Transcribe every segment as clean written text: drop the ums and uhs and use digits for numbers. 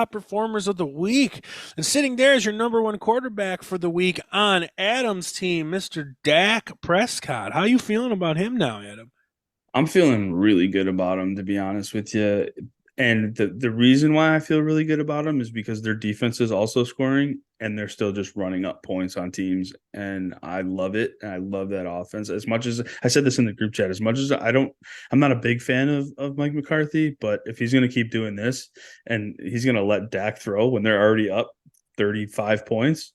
top performers of the week. And sitting there is your number one quarterback for the week on Adam's team, Mr. Dak Prescott. How you feeling about him now, Adam? I'm feeling really good about them, to be honest with you. And the reason why I feel really good about them is because their defense is also scoring and they're still just running up points on teams. And I love it. And I love that offense. As much as I said this in the group chat, as much as I'm not a big fan of Mike McCarthy, but if he's going to keep doing this and he's going to let Dak throw when they're already up 35 points,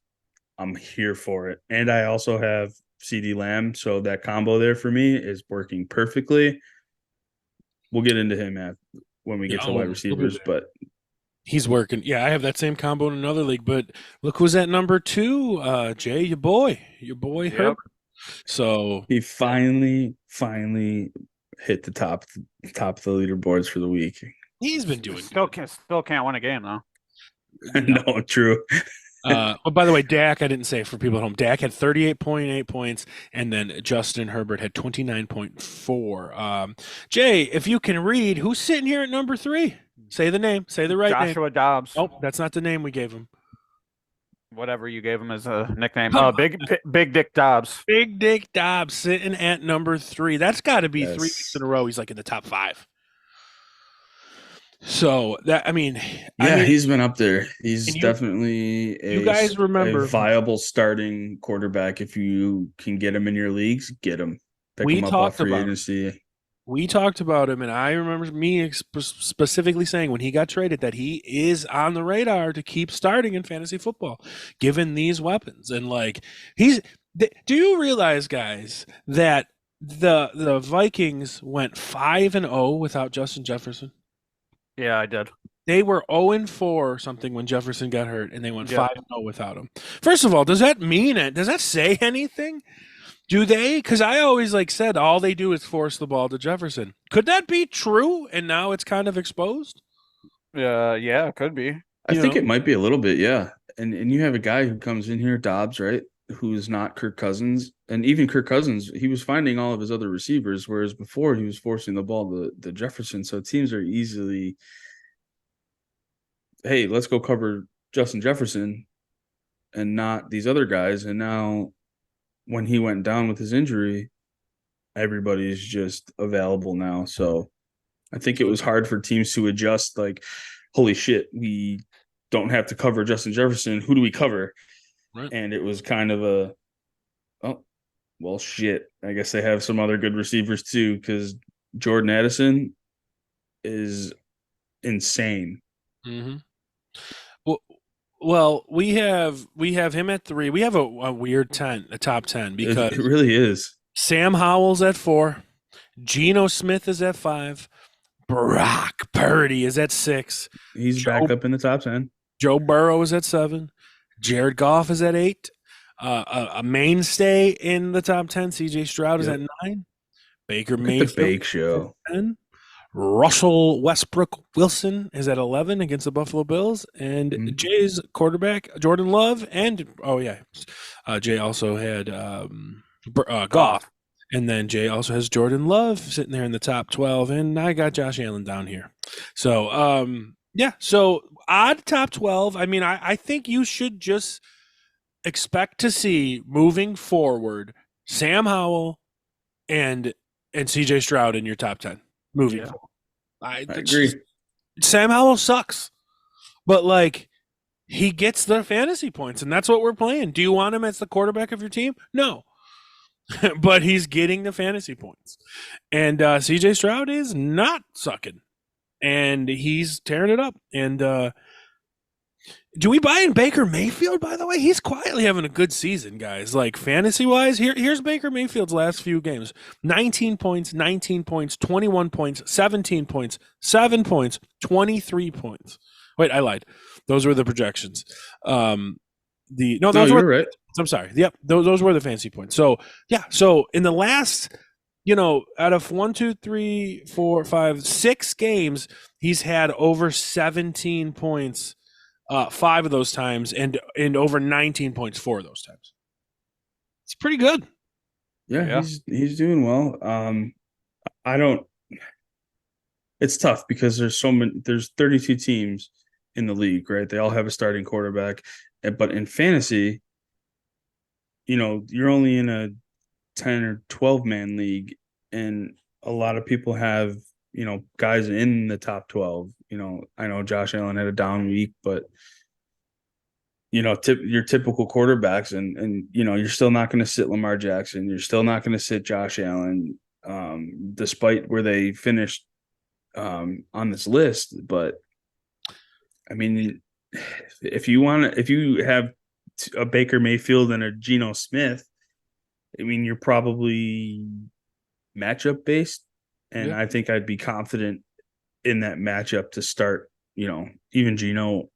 I'm here for it. And I also have CD Lamb, so that combo there for me is working perfectly. We'll get into him when we Yeah, get to wide receivers, but he's working. Yeah, I have that same combo in another league, but look who's at number two, Jay, your boy Yep. Herbert. So he finally hit the top of the leaderboards for the week. he's been doing Still can't win a game though. No, true. But by the way, Dak, I didn't say for people at home, Dak had 38.8 points, and then Justin Herbert had 29.4. Jay, if you can read, who's sitting here at number three? Say the name. Say the right name. Joshua Dobbs. Nope, that's not the name we gave him. Whatever you gave him as a nickname. Come on. Big Dick Dobbs. Big Dick Dobbs sitting at number three. That's got to be Yes. 3 weeks in a row. He's like in the top five. So that He's been up there. He's And you- definitely you guys remember- a viable starting quarterback. If you can get him in your leagues, get him. Pick We him up talked off free about him. agency. we talked about him, and I remember me specifically saying when he got traded that he is on the radar to keep starting in fantasy football, given these weapons. And like do you realize, guys, that the Vikings went 5-0 without Justin Jefferson? Yeah, I did. They were 0-4 or something when Jefferson got hurt, and they went Yeah. 5-0 without him. First of all, does that mean it? Does that say anything? Do they? Because I always said all they do is force the ball to Jefferson. Could that be true? And now it's kind of exposed. Yeah, it could be. I You think know? it might be a little bit, yeah. And you have a guy who comes in here, Dobbs, right? Who's not Kirk Cousins. And even Kirk Cousins, he was finding all of his other receivers, whereas before he was forcing the ball to Jefferson. So teams are easily, hey, let's go cover Justin Jefferson and not these other guys. And now when he went down with his injury, everybody's just available now. So I think it was hard for teams to adjust, like, holy shit, we don't have to cover Justin Jefferson. Who do we cover? Right. And it was kind of well, shit. I guess they have some other good receivers too, because Jordan Addison is insane. Mm-hmm. Well, we have him at 3. We have a weird top 10 because It really is. Sam Howell's at 4, Geno Smith is at 5, Brock Purdy is at 6, He's Joe- back up in the top 10. Joe Burrow is at 7, Jared Goff is at 8, a mainstay in the top 10, CJ Stroud is Yep. at 9, Baker Look at the Mayfield Bake Show. 10, Russell Westbrook Wilson is at 11 against the Buffalo Bills, and Mhm. Jay's quarterback Jordan Love, and Jay also had Goff, and then Jay also has Jordan Love sitting there in the top 12, and I got Josh Allen down here. So so odd top 12. I mean, I think you should just expect to see moving forward Sam Howell and CJ Stroud in your top 10 moving Yeah. forward. I agree. Sam Howell sucks, but he gets the fantasy points, and that's what we're playing. Do you want him as the quarterback of your team? No, but he's getting the fantasy points, and CJ Stroud is not sucking, and he's tearing it up. And do we buy in Baker Mayfield? By the way, he's quietly having a good season, guys. Like fantasy wise, here's Baker Mayfield's last few games: 19 points, 19 points, 21 points, 17 points, 7 points, 23 points. Wait, I lied. Those were the projections. Those you're right. I'm sorry. Yep, those were the fantasy points. So yeah, so in the last, out of 1, 2, 3, 4, 5, 6 games, he's had over 17 points. 5 of those times, and over 19 points 4 of those times. It's pretty good. Yeah. He's doing well. I don't. It's tough because there's 32 teams, in the league, right? They all have a starting quarterback. But in fantasy, you're only in a 10 or 12 man league, and a lot of people have, guys in the top 12. I know Josh Allen had a down week, but your typical quarterbacks, and you're still not going to sit Lamar Jackson. You're still not going to sit Josh Allen, despite where they finished on this list. But I mean, if you have a Baker Mayfield and a Geno Smith, I mean, you're probably matchup based, and Yeah. I think I'd be confident in that matchup to start, even Geno,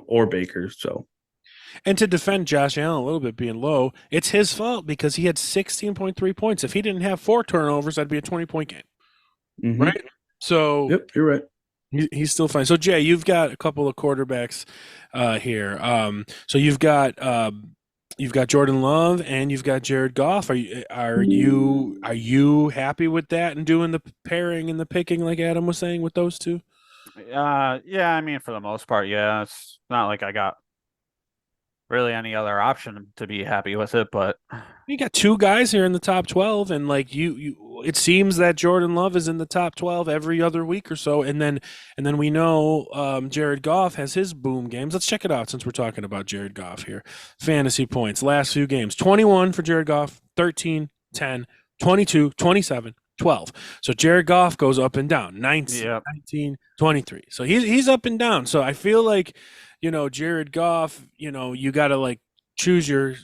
or Baker. So, And to defend Josh Allen a little bit being low, it's his fault because he had 16.3 points. If he didn't have 4 turnovers, that'd be a 20-point game, right? So Yep, you're right. he's still fine. So Jay, you've got a couple of quarterbacks here. So you've got Jordan Love and you've got Jared Goff. Are you happy with that and doing the pairing and the picking like Adam was saying with those two? Yeah, I mean, for the most part, yeah. It's not like I got really any other option to be happy with it, but You got 2 guys here in the top 12, and like it seems that Jordan Love is in the top 12 every other week or so, and then we know Jared Goff has his boom games. Let's check it out since we're talking about Jared Goff here. Fantasy points last few games: 21 for Jared Goff, 13, 10, 22, 27, 12. So Jared Goff goes up and down. 19, Yep. 19, 23. So he's up and down. So I feel like Jared Goff, you got to like choose your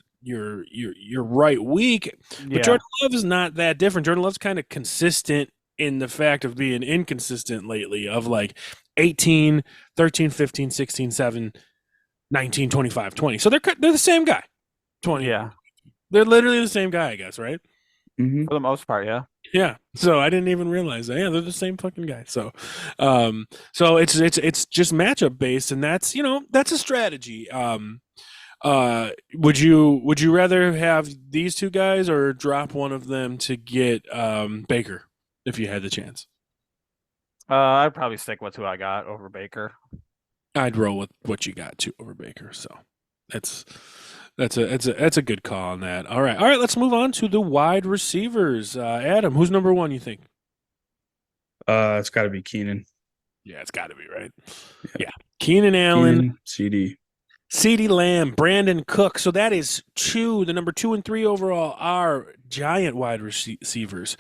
right week. But yeah, Jordan Love is not that different. Jordan Love's kind of consistent in the fact of being inconsistent lately, of like 18, 13, 15, 16, 7, 19, 25, 20. So they're the same guy. 20. yeah, They're literally the same guy, I guess, right? Mm-hmm. for the most part, yeah. Yeah. So I didn't even realize that. Yeah, they're the same fucking guy. So it's just matchup based, and that's that's a strategy. Would you rather have these 2 guys or drop one of them to get Baker if you had the chance? I'd probably stick with who I got over Baker. I'd roll with what you got to over Baker. So that's a good call on that. All right. Let's move on to the wide receivers. Adam, who's number 1? You think? It's got to be Keenan. Yeah, it's got to be right. Yeah, Keenan Allen, CD. CeeDee Lamb, Brandon Cook. So that is 2. The number 2 and 3 overall are giant wide receivers.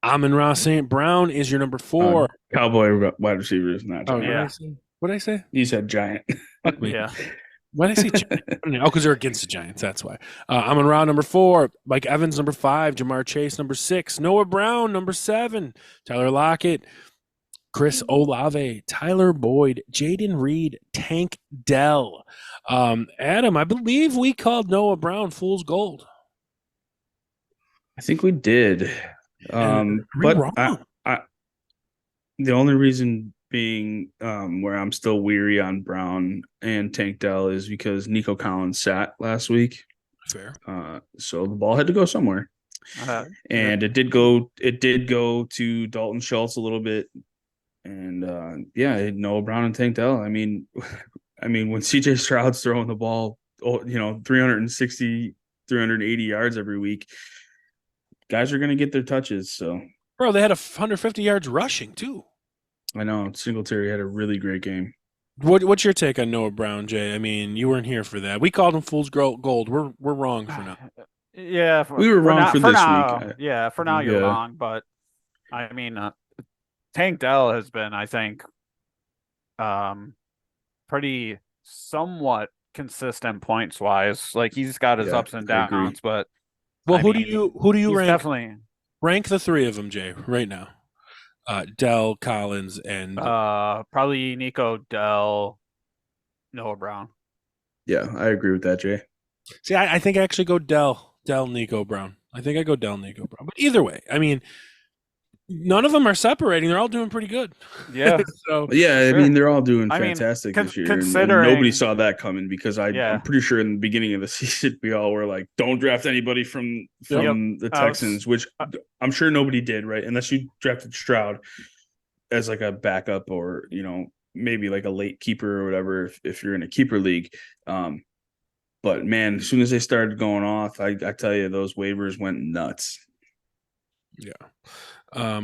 Amon-Ra St. Brown is your number 4. Cowboy wide receivers, not Oh, giant. yeah. What did I say? He said giant. Fuck me. Yeah. What did I say? Giant? Oh, because they're against the Giants. That's why. Amon-Ra number 4. Mike Evans number 5. Jamar Chase number 6. Noah Brown number 7. Tyler Lockett. Chris Olave, Tyler Boyd, Jaden Reed, Tank Dell. Adam, I believe we called Noah Brown fool's gold. I think we did. But wrong? The only reason being where I'm still weary on Brown and Tank Dell is because Nico Collins sat last week. Fair. So the ball had to go somewhere. And it did go to Dalton Schultz a little bit. And Noah Brown and Tank Dell. I mean, when CJ Stroud's throwing the ball, 360, 380 yards every week, guys are going to get their touches. So, bro, they had 150 yards rushing too. I know Singletary had a really great game. What's your take on Noah Brown, Jay? I mean, you weren't here for that. We called him fool's gold. We're wrong for now. Yeah, we were wrong for this week. Yeah, for now you're wrong, but I mean, Tank Dell has been, I think, pretty somewhat consistent points wise. Like he's got his ups and downs, but who do you rank? Definitely rank the 3 of them, Jay, right now. Dell, Collins, and probably Nico, Dell, Noah Brown. Yeah, I agree with that, Jay. See, I think I actually go Dell, Nico, Brown. I think I go Dell, Nico, Brown. But either way, I mean, none of them are separating. They're all doing pretty good. Yeah. So I mean, they're all doing fantastic this year. Considering and nobody saw that coming because I'm pretty sure in the beginning of the season we all were like, "Don't draft anybody from the Texans," which I'm sure nobody did, right? Unless you drafted Stroud as like a backup or maybe like a late keeper or whatever if you're in a keeper league. But man, as soon as they started going off, I tell you, those waivers went nuts. Yeah.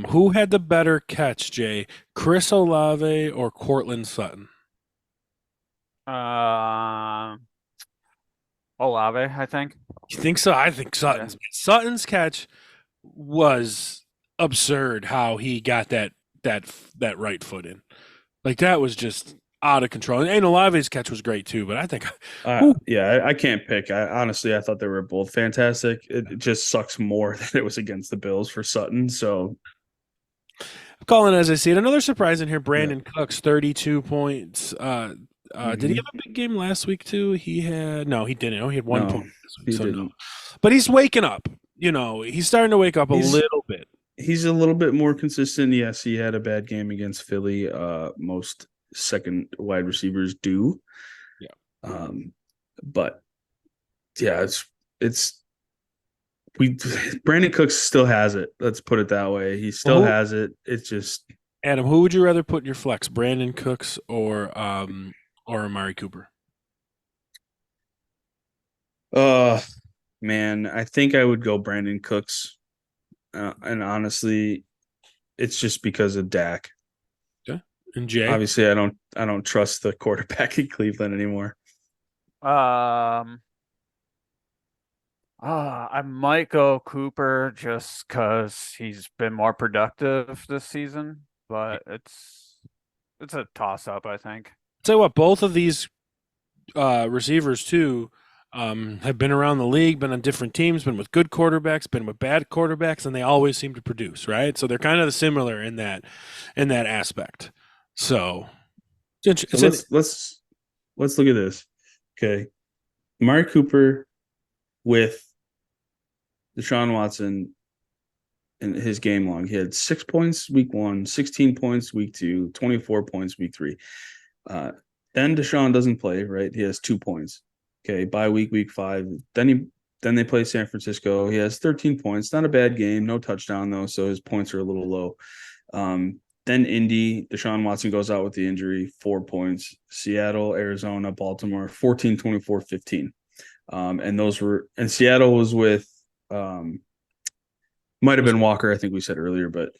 Who had the better catch, Jay? Chris Olave or Cortland Sutton? Olave, I think. You think so? I think Yeah. Sutton's catch was absurd. How he got that right foot in, like that was just out of control. And Olave's catch was great too. But I think, whew, Yeah, I can't pick. Honestly, I thought they were both fantastic. It just sucks more that it was against the Bills for Sutton. So I'm calling as I see it. Another surprise in here. yeah. Brandon Cooks, 32 points. Did he Mhm. have a big game last week too? He didn't. No, he had 1 point No, this week. he So no, didn't. but he's waking up. He's starting to wake up a He's little bit. he's a little bit more consistent. Yes, he had a bad game against Philly. Most second wide receivers do. Yeah. But yeah, it's we Brandon Cooks still has it. Let's put it that way. He still Well, has it. It's just Adam, who would you rather put in your flex, Brandon Cooks or Amari Cooper? uh man, I think I would go Brandon Cooks. And honestly, it's just because of Dak. Okay. And Jay? Obviously, I don't trust the quarterback in Cleveland anymore. Um, I might go Cooper just because he's been more productive this season, but it's a toss up, I think. Tell you what, both of these receivers too have been around the league, been on different teams, been with good quarterbacks, been with bad quarterbacks, and they always seem to produce, right? So they're kind of similar in that aspect. So So let's look at this. Okay, Amari Cooper with Deshaun Watson in his game log. He had 6 points week 1, 16 points week 2, 24 points week 3. Uh, then Deshaun doesn't play, right? He has 2 points. Okay, bye week 5. Then they play San Francisco. He has 13 points. Not a bad game. No touchdown though, so his points are a little low. Then Indy, Deshaun Watson goes out with the injury, 4 points. Seattle, Arizona, Baltimore, 14, 24, 15. And Seattle was with might have been Walker, I think we said earlier, but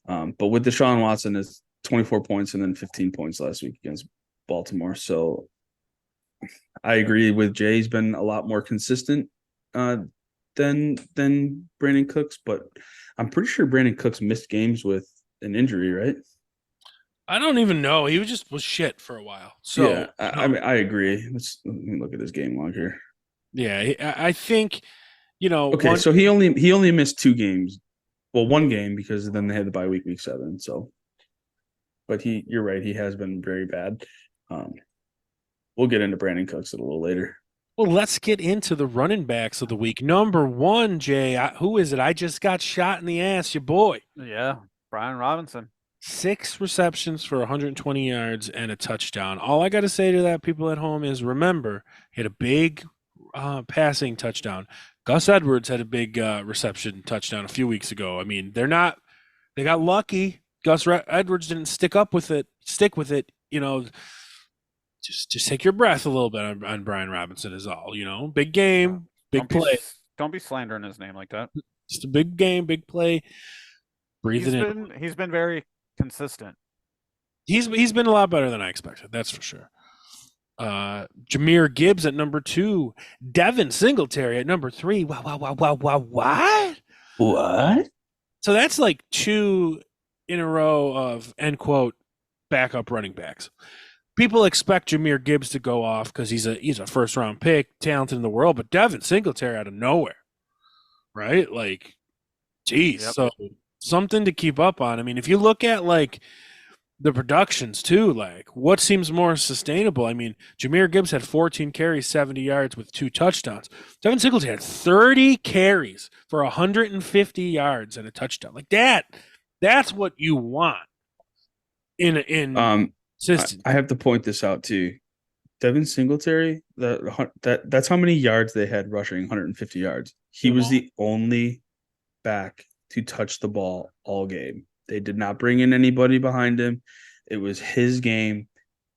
with Deshaun Watson is 24 points and then 15 points last week against Baltimore. So I agree with Jay. He's been a lot more consistent than Brandon Cooks, but I'm pretty sure Brandon Cooks missed games with an injury, right? I don't even know. He was shit for a while. So Yeah, I mean, I agree. Let me look at his game log here. yeah, I think Okay, so he only missed 2 games. Well, 1 game because then they had the bye week 7. So, but you're right. He has been very bad. We'll get into Brandon Cooks a little later. Well, let's get into the running backs of the week. Number one, Jay, who is it? I just got shot in the ass, your boy. Yeah, Brian Robinson. 6 receptions for 120 yards and a touchdown. All I got to say to that, people at home, is remember, he had a big passing touchdown. Gus Edwards had a big reception touchdown a few weeks ago. I mean, they got lucky. Edwards didn't stick with it. Just take your breath a little bit on Brian Robinson is all, big game, big play. Don't be slandering his name like that. Just a big game, big play. Breathe it in. He's been very consistent. He's been a lot better than I expected. That's for sure. Jahmyr Gibbs at number 2, Devin Singletary at number 3. Wow, what? So that's like 2 in a row of end quote backup running backs. People expect Jahmyr Gibbs to go off because he's a first round pick, talented in the world, but Devin Singletary out of nowhere, right? Like, geez, Yep. So something to keep up on. I mean, if you look at like the productions too, like what seems more sustainable? I mean, Jahmyr Gibbs had 14 carries, 70 yards with 2 touchdowns. Devin Singletary had 30 carries for 150 yards and a touchdown. Like that, that's what you want in I have to point this out too. Devin Singletary, that's how many yards they had rushing, 150 yards. He was the only back to touch the ball all game. They did not bring in anybody behind him. It was his game.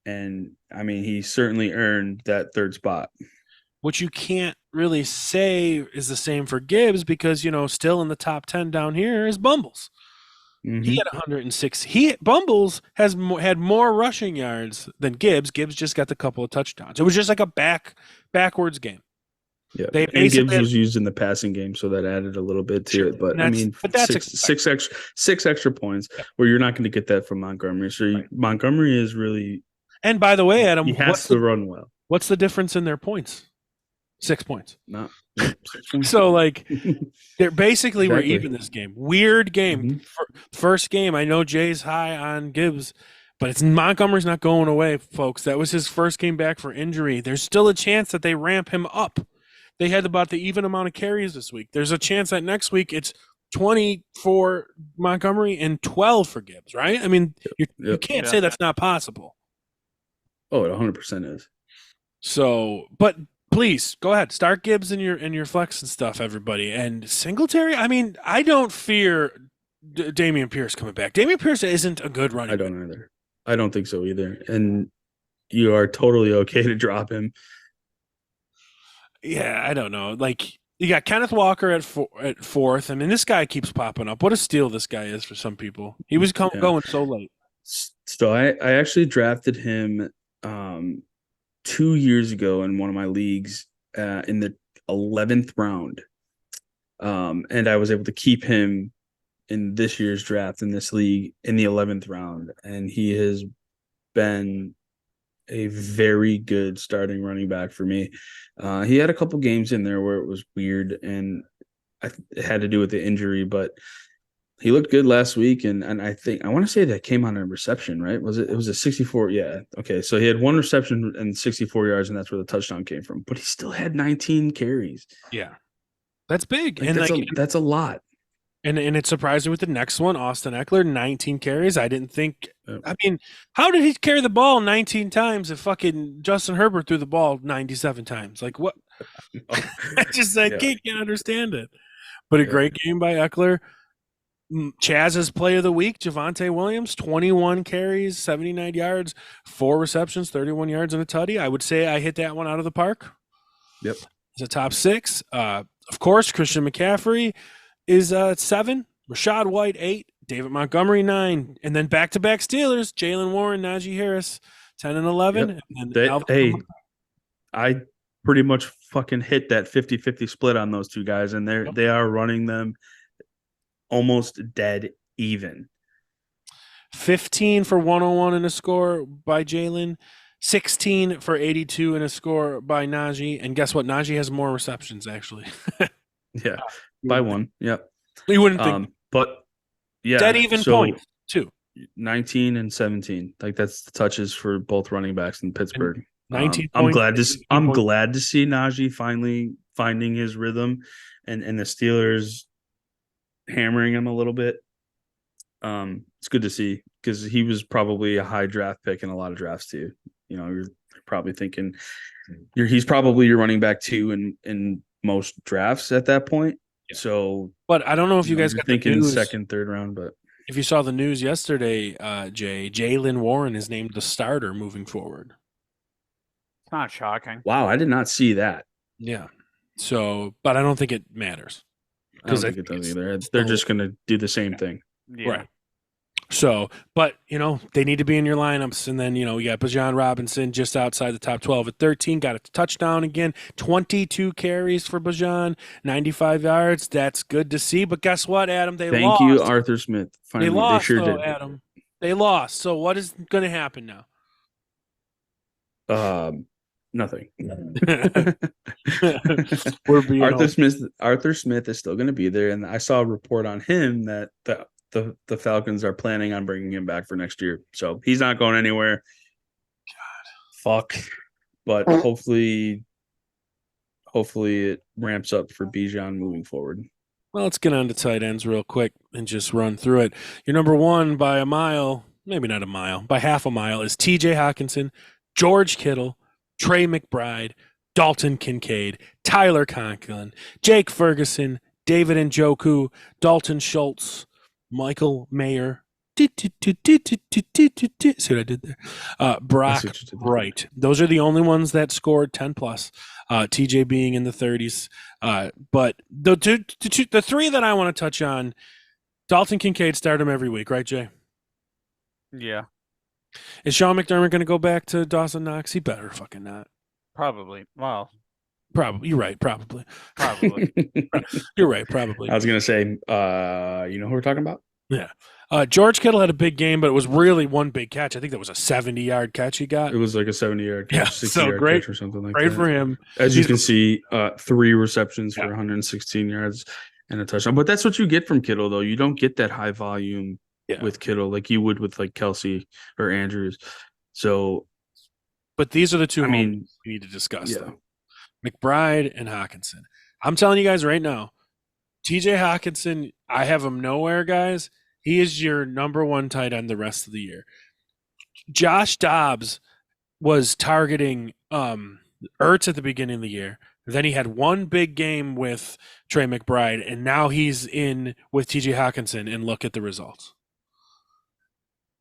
And I mean, he certainly earned that third spot. Which you can't really say is the same for Gibbs because, still in the top 10 down here is Bumbles. He Mm-hmm. had 106. Bumbles had more rushing yards than Gibbs. Gibbs just got the couple of touchdowns. It was just like a backwards game. Yeah, They and basically Gibbs was used in the passing game, so that added a little bit to sure, it. But and I mean, that's six extra points yep. where you're not going to get that from Montgomery. So Right. Montgomery is really. And by the way, Adam, He has to run well. What's the difference in their points? 6 points. Not 6 points. So like they're basically Exactly. we're even this game. Weird game. Mm-hmm. First game. I know Jay's high on Gibbs, but Montgomery's not going away, folks. That was his first game back for injury. There's still a chance that they ramp him up. They had about the even amount of carries this week. There's a chance that next week it's 20 for Montgomery and 12 for Gibbs, right? I mean, you can't say that's not possible. Oh, it 100% is. So, but please go ahead, start Gibbs in your flex and stuff, everybody. And Singletary, I mean, I don't fear Dameon Pierce coming back. Dameon Pierce isn't a good running. I don't either. I don't think so either. And you are totally okay to drop him. Yeah, I don't know. Like you got Kenneth Walker at fourth. I mean, this guy keeps popping up. What a steal this guy is for some people. He was going so late. So I actually drafted him 2 years ago in one of my leagues in the 11th round. And I was able to keep him in this year's draft in this league in the 11th round. And he has been a very good starting running back for me. He had a couple games in there where it was weird and it had to do with the injury, but he looked good last week. And I want to say that came on a reception, right? It was a 64. Yeah. Okay. So he had one reception and 64 yards, and that's where the touchdown came from, but he still had 19 carries. Yeah. That's big. Like, and that's a lot. And it surprised me with the next one, Austin Eckler, 19 carries. I didn't think. I mean, how did he carry the ball 19 times if fucking Justin Herbert threw the ball 97 times? Like what? I can't understand it. But a great game by Eckler. Chaz's play of the week, Javonte Williams, 21 carries, 79 yards, 4 receptions, 31 yards, and a tutty. I would say I hit that one out of the park. Yep. It's a top 6. Of course, Christian McCaffrey is 7, Rashad White 8, David Montgomery 9, and then back-to-back Steelers, Jalen Warren, Najee Harris 10 and 11. Yep. And I pretty much fucking hit that 50-50 split on those two guys, and they are running them almost dead even. 15 for 101 in a score by Jalen, 16 for 82 in a score by Najee, and guess what? Najee has more receptions actually. Yeah. By one, yep. You wouldn't think, but yeah, dead even points too. 19 and 17, like that's the touches for both running backs in Pittsburgh. 19. I'm glad to see Najee finally finding his rhythm, and the Steelers hammering him a little bit. It's good to see because he was probably a high draft pick in a lot of drafts too. You're probably thinking he's probably your running back 2 in most drafts at that point. Yeah. So, but I don't know if you guys got thinking the news, second, third round, but if you saw the news yesterday, Jalen Warren is named the starter moving forward. It's not shocking. Wow, I did not see that. Yeah. So, but I don't think it matters. I don't think it does either. They're just going to do the same thing. Yeah. Right. So, but, they need to be in your lineups. And then, you got Bijan Robinson just outside the top 12 at 13. Got a touchdown again. 22 carries for Bijan, 95 yards. That's good to see. But guess what, Adam? Thank you, Arthur Smith. Finally, they lost, sure though, did. Adam. They lost. So what is going to happen now? Nothing. Arthur Smith is still going to be there, and I saw a report on him that the Falcons are planning on bringing him back for next year, so he's not going anywhere. God, fuck. But hopefully it ramps up for Bijan moving forward. Well, let's get on to tight ends real quick and just run through it. Your number 1 by a mile, maybe not a mile, by half a mile is T.J. Hockenson, George Kittle, Trey McBride, Dalton Kincaid, Tyler Conklin, Jake Ferguson, David Njoku, Dalton Schultz, Michael Mayer, See what I did there? Brock Wright. Those are the only ones that scored 10 plus. TJ being in the 30s. But the three that I want to touch on, Dalton Kincaid start him every week, right, Jay? Yeah, Is Sean McDermott going to go back to Dawson Knox? He better fucking not. probably. Well, Probably. You're right. Probably. probably. You're right. Probably. I was gonna say, you know who we're talking about? Yeah. George Kittle had a big game, but it was really one big catch. I think that was a 70-yard catch he got. It was like a 70-yard catch, Yeah, 60-yard great- catch or something like Great that. for him. As you can see, 3 receptions Yeah. for 116 yards and a touchdown. But that's what you get from Kittle, though. You don't get that high volume Yeah. with Kittle like you would with like Kelsey or Andrews. So, But these are the two I mean, we need to discuss, yeah. though. McBride and Hawkinson. I'm telling you guys right now, TJ Hawkinson, I have him nowhere, guys. He is your number one tight end the rest of the year. Josh Dobbs was targeting Ertz at the beginning of the year. Then he had one big game with Trey McBride, and now he's in with TJ Hawkinson, and look at the results.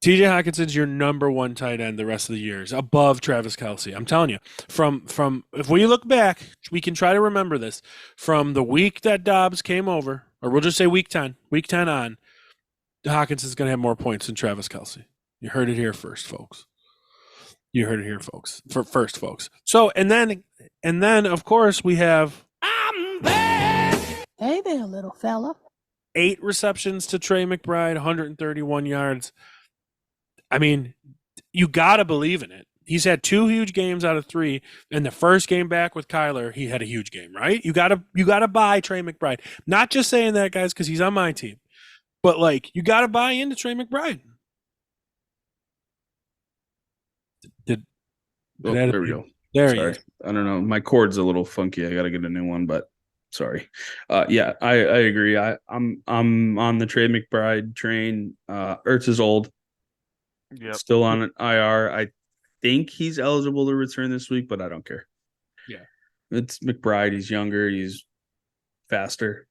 TJ Hawkinson's your number one tight end the rest of the years, above Travis Kelce. I'm telling you, from if we look back, we can try to remember this. From the week that Dobbs came over, or we'll just say week 10 on, Hawkinson's going to have more points than Travis Kelce. You heard it here first, folks. You heard it here, folks. First, folks. So, and then of course we have Hey there, little fella. 8 receptions to Trey McBride, 131 yards. I mean, you got to believe in it. He's had 2 huge games out of 3. In the first game back with Kyler, he had a huge game, right? You got to buy Trey McBride. Not just saying that, guys, because he's on my team, but like you got to buy into Trey McBride. There we go. There Sorry. he is. I don't know. My cord's a little funky. I got to get a new one, but sorry. Yeah, I agree. I'm on the Trey McBride train. Ertz is old. Yep. Still on an IR. I think he's eligible to return this week, but I don't care. Yeah. It's McBride. He's younger. He's faster.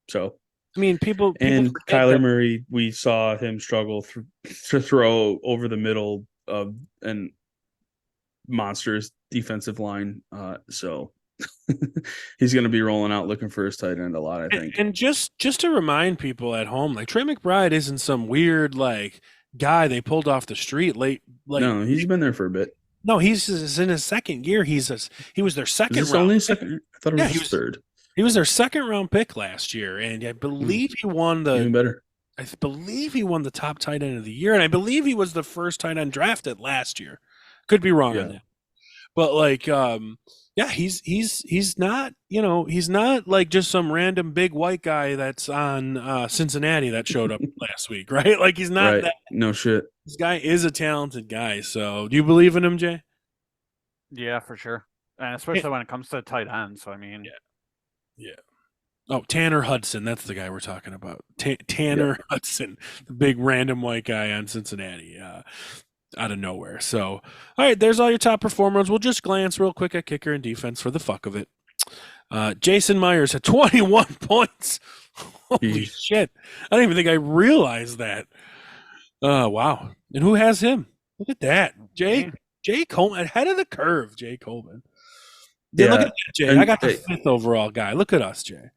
So, I mean, people and forget Kyler that- Murray, we saw him struggle to throw over the middle of an monstrous defensive line. So he's going to be rolling out looking for his tight end a lot, I think. And just to remind people at home, like Trey McBride isn't some weird like guy they pulled off the street late. Like, no, he's been there for a bit. No, he's in his second year. He was their second Is this round. only second? I thought it was his third. He was their second round pick last year, and I believe he won Even better. I believe he won the top tight end of the year, and I believe he was the first tight end drafted last year. Could be wrong on that, but like, yeah, he's not, he's not like just some random big white guy that's on Cincinnati that showed up last week, right? Like he's not that. No shit. This guy is a talented guy. So, do you believe in him, Jay? Yeah, for sure. And especially when it comes to tight end. So, I mean, yeah. Oh, Tanner Hudson. That's the guy we're talking about. Tanner Hudson, the big random white guy on Cincinnati, out of nowhere. So, all right, there's all your top performers. We'll just glance real quick at kicker and defense for the fuck of it. Jason Myers had 21 points. Holy shit. I don't even think I realized that. Wow. And who has him? Look at that. Jay Coleman, ahead of the curve, Jay Coleman. Then look at that, Jay. And I got the 5th overall guy. Look at us, Jay.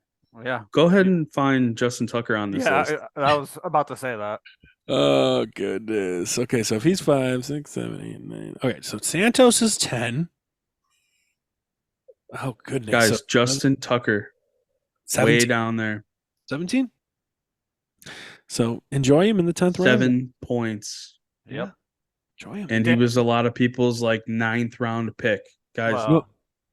yeah. Go ahead and find Justin Tucker on this list. I was about to say that. Oh, goodness. Okay, so if he's 5, 6, 7, 8, 9. Okay, so Santos is 10. Oh, goodness. Guys, So, Justin Tucker, 17? way down there. 17? So enjoy him in the 10th round. 7 points. Yep. Enjoy him. And he was a lot of people's like 9th round pick. Guys,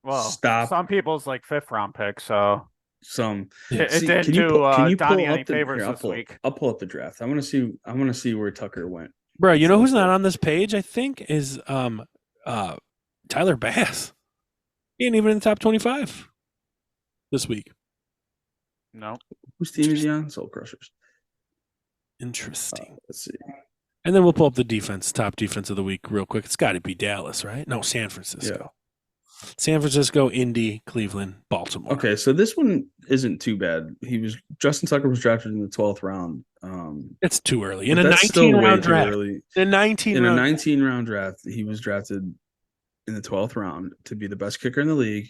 Well, stop. Some people's like 5th round pick. So Some it See, didn't can you do pull Donnie up any the- favors here, I'll this pull- week. I'll pull up the draft. I want to see where Tucker went. Bro, you know who's not on this page, I think, is Tyler Bass. He ain't even in the top 25 this week. No. Whose team is he on? Soul Crushers. Interesting. Let's see. And then we'll pull up the defense, top defense of the week real quick. It's got to be Dallas, right? No, San Francisco. San Francisco, Indy, Cleveland, Baltimore. Okay, so this one isn't too bad. Justin Tucker was drafted in the 12th round. It's too early. In But a that's still 19 way round too draft. early. In a 19 In a round 19 round draft, he was drafted in the 12th round to be the best kicker in the league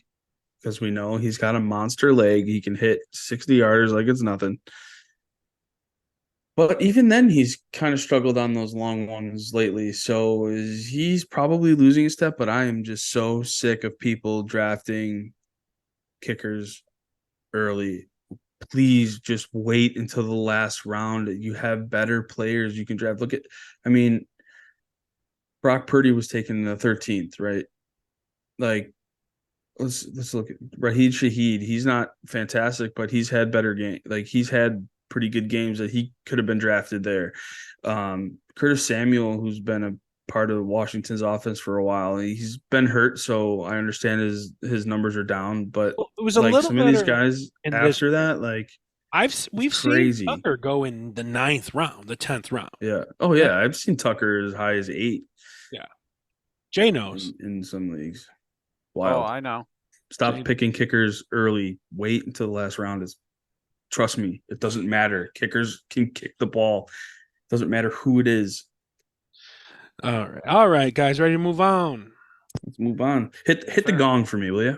because we know he's got a monster leg. He can hit 60 yarders like it's nothing. But even then, he's kind of struggled on those long ones lately. So he's probably losing a step, but I am just so sick of people drafting kickers early. Please just wait until the last round. You have better players you can draft. I mean, Brock Purdy was taken in the 13th, right? Like, let's look at Raheed Shaheed. He's not fantastic, but he's had better game. Like he's had pretty good games that he could have been drafted there. Curtis Samuel, who's been a part of Washington's offense for a while, he's been hurt, so I understand his numbers are down. But it was a like little some of these better guys in this. after that, like We've crazy. seen Tucker go in the 9th round, the 10th round. Yeah. Oh yeah, I've seen Tucker as high as 8. Yeah. Jay knows in some leagues. Oh, Wild. I know. Stop picking kickers early. Wait until the last round is. Trust me, it doesn't matter. Kickers can kick the ball. Doesn't matter who it is. All right, guys, ready to move on? Let's move on. Hit the gong for me, will you?